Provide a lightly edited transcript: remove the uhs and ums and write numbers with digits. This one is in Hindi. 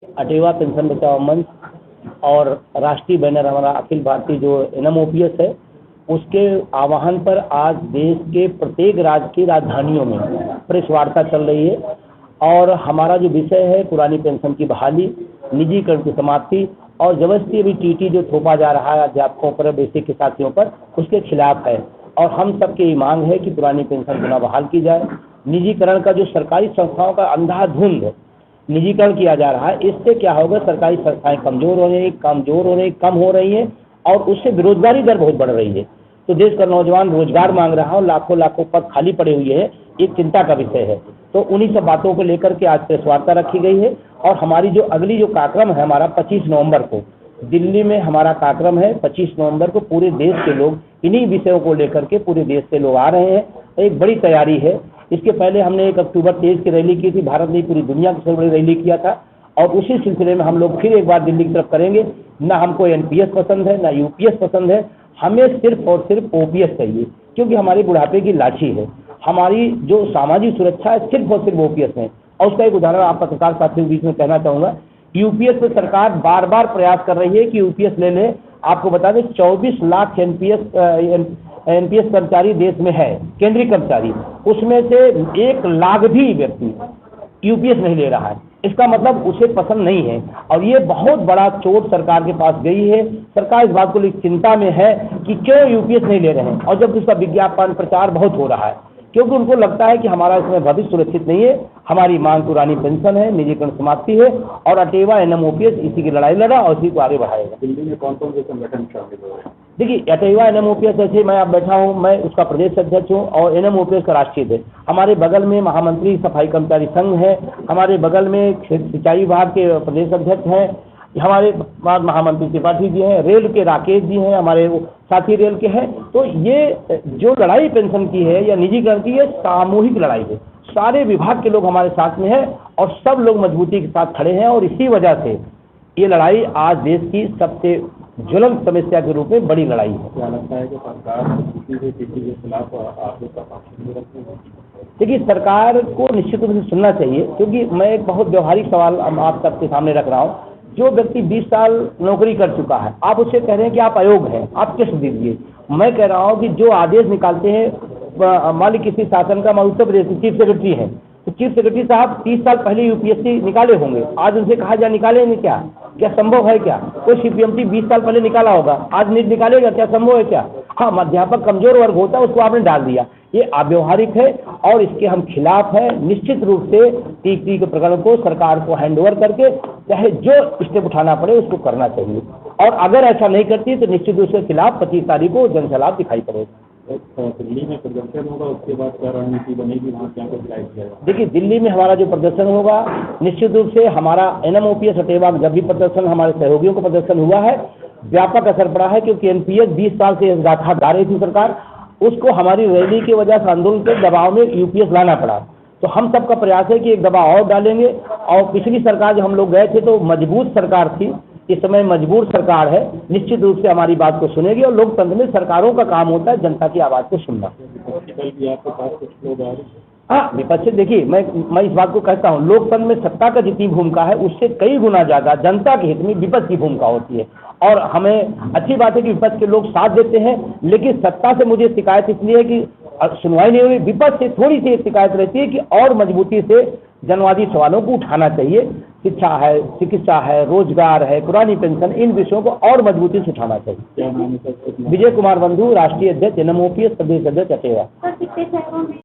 अटेवा पेंशन बचाओ मंच और राष्ट्रीय बैनर हमारा अखिल भारतीय जो NMOPS है, उसके आह्वान पर आज देश के प्रत्येक राज्य की राजधानियों में प्रेस वार्ता चल रही है। और हमारा जो विषय है पुरानी पेंशन की बहाली, निजीकरण की समाप्ति और जबरदस्ती अभी टीटी जो थोपा जा रहा है अध्यापकों पर, बेसिक के साथियों पर, उसके खिलाफ है। और हम सबकी मांग है कि पुरानी पेंशन पुनः बहाल की जाए। निजीकरण का जो सरकारी संस्थाओं का अंधाधुंध निजीकरण किया जा रहा है, इससे क्या होगा, सरकारी संस्थाएं कमजोर हो रही हैं, कम हो रही हैं और उससे बेरोजगारी दर बहुत बढ़ रही है। तो देश का नौजवान रोजगार मांग रहा है और लाखों लाखों पद खाली पड़े हुए हैं, एक चिंता का विषय है। तो उन्हीं सब बातों को लेकर के आज प्रेस वार्ता रखी गई है। और हमारी जो अगली जो कार्यक्रम है हमारा 25 नवंबर को दिल्ली में हमारा कार्यक्रम है। 25 नवंबर को पूरे देश के लोग इन्हीं विषयों को लेकर के पूरे देश से लोग आ रहे हैं। एक बड़ी तैयारी है। इसके पहले हमने 1 अक्टूबर 23 की रैली की थी, भारत ने पूरी दुनिया की सबसे बड़ी रैली किया था। और उसी सिलसिले में हम लोग फिर एक बार दिल्ली की तरफ करेंगे। ना हमको NPS पसंद है, ना UPS पसंद है, हमें सिर्फ और सिर्फ OPS चाहिए, क्योंकि हमारी बुढ़ापे की लाठी है। हमारी जो सामाजिक सुरक्षा है सिर्फ और सिर्फ OPS में। और उसका एक उदाहरण आप पत्रकार साथियों के बीच में कहना चाहूँगा। UPS में सरकार बार बार प्रयास कर रही है कि UPS ले ले। आपको बता दें 24 लाख NPS कर्मचारी देश में है, केंद्रीय कर्मचारी, उसमें से 1 लाख भी व्यक्ति UPS नहीं ले रहा है। इसका मतलब उसे पसंद नहीं है और ये बहुत बड़ा चोट सरकार के पास गई है। सरकार इस बात को लेकर चिंता में है कि क्यों UPS नहीं ले रहे हैं, और जब उसका विज्ञापन प्रचार बहुत हो रहा है, क्योंकि उनको लगता है कि हमारा इसमें भविष्य सुरक्षित नहीं है। हमारी मांग पुरानी पेंशन है, निजीकरण समाप्ति है और अटेवा NMOPS इसी की लड़ाई लड़ा और इसी को आगे बढ़ाएगा। दिल्ली में कौन कौन से संगठन शामिल हो रहे हैं? देखिए, अटेवा NMOPS जैसे मैं आप बैठा हूँ, मैं उसका प्रदेश अध्यक्ष हूँ और NMOPS का राष्ट्रीय अध्यक्ष। हमारे बगल में महामंत्री सफाई कर्मचारी संघ है, हमारे बगल में सिंचाई विभाग के प्रदेश अध्यक्ष हैं, हमारे बाद महामंत्री त्रिपाठी जी हैं, रेल के राकेश जी हैं, हमारे साथी रेल के हैं। तो ये जो लड़ाई पेंशन की है या निजीकरण की, ये सामूहिक लड़ाई है। सारे विभाग के लोग हमारे साथ में हैं और सब लोग मजबूती के साथ खड़े हैं। और इसी वजह से ये लड़ाई आज देश की सबसे ज्वलंत समस्या के रूप में बड़ी लड़ाई है। क्या लगता है कि सरकार किसी भी टीटी के खिलाफ आप लोग का पक्ष नहीं रखते हैं? देखिए, सरकार को निश्चित रूप से सुनना चाहिए, क्योंकि मैं एक बहुत व्यवहारिक सवाल आप सबके सामने रख रहा हूँ। जो व्यक्ति 20 साल नौकरी कर चुका है, आप उससे कह रहे हैं कि आप अयोग्य हैं, आप किस दीजिए। मैं कह रहा हूँ कि जो आदेश निकालते हैं, मान लीजिए किसी शासन का उत्तर प्रदेश चीफ सेक्रेटरी है, तो चीफ सेक्रेटरी साहब 30 साल पहले UPSC निकाले होंगे, आज उनसे कहा जाए निकाले नहीं, क्या संभव है? क्या कोई CPMT 20 साल पहले निकाला होगा, आज नीट निकालेगा? क्या संभव है? क्या हाँ, अध्यापक कमजोर वर्ग होता है, उसको आपने डाल दिया। ये अव्यवहारिक है और इसके हम खिलाफ है। निश्चित रूप से टीटी के प्रकरण को सरकार को हैंडओवर करके चाहे जो स्टेप उठाना पड़े उसको करना चाहिए। और अगर ऐसा नहीं करती तो निश्चित रूप से खिलाफ 25 तारीख को जनसलाब दिखाई पड़ेगा। दिल्ली में प्रदर्शन होगा, उसके बाद क्या रणनीति बनेगी, वहाँ क्या कुछ लाइट जाएगा? देखिए, दिल्ली में हमारा जो प्रदर्शन होगा, निश्चित रूप से हमारा NMOPS अटेवा जब भी प्रदर्शन, हमारे सहयोगियों को प्रदर्शन हुआ है, व्यापक असर पड़ा है। क्योंकि NPS 20 साल से गाथा गा रही थी सरकार, उसको हमारी रैली की वजह से, आंदोलन के दबाव में UPS लाना पड़ा। तो हम सबका प्रयास है कि एक दबाव और डालेंगे। और पिछली सरकार जब हम लोग गए थे तो मजबूत सरकार थी, इस समय मजबूर सरकार है। निश्चित रूप से हमारी बात को सुनेगी और लोकतंत्र में सरकारों का काम होता है जनता की आवाज़ को सुनना। आपके पास कुछ लोग आ रहे हैं? हाँ, विपक्ष से देखिए, मैं इस बात को कहता हूँ, लोकतंत्र में सत्ता का जितनी भूमिका है उससे कई गुना ज़्यादा जनता के हित में विपक्ष की भूमिका होती है। और हमें अच्छी बात है कि विपक्ष के लोग साथ देते हैं, लेकिन सत्ता से मुझे शिकायत इसलिए है कि सुनवाई नहीं हुई। विपक्ष से थोड़ी सी शिकायत रहती है कि और मजबूती से जनवादी सवालों को उठाना चाहिए। शिक्षा है, चिकित्सा है, रोजगार है, पुरानी पेंशन, इन विषयों को और मजबूती से उठाना चाहिए। विजय कुमार बंधु, राष्ट्रीय अध्यक्ष NMOPS, प्रदेश अध्यक्ष अटेवा।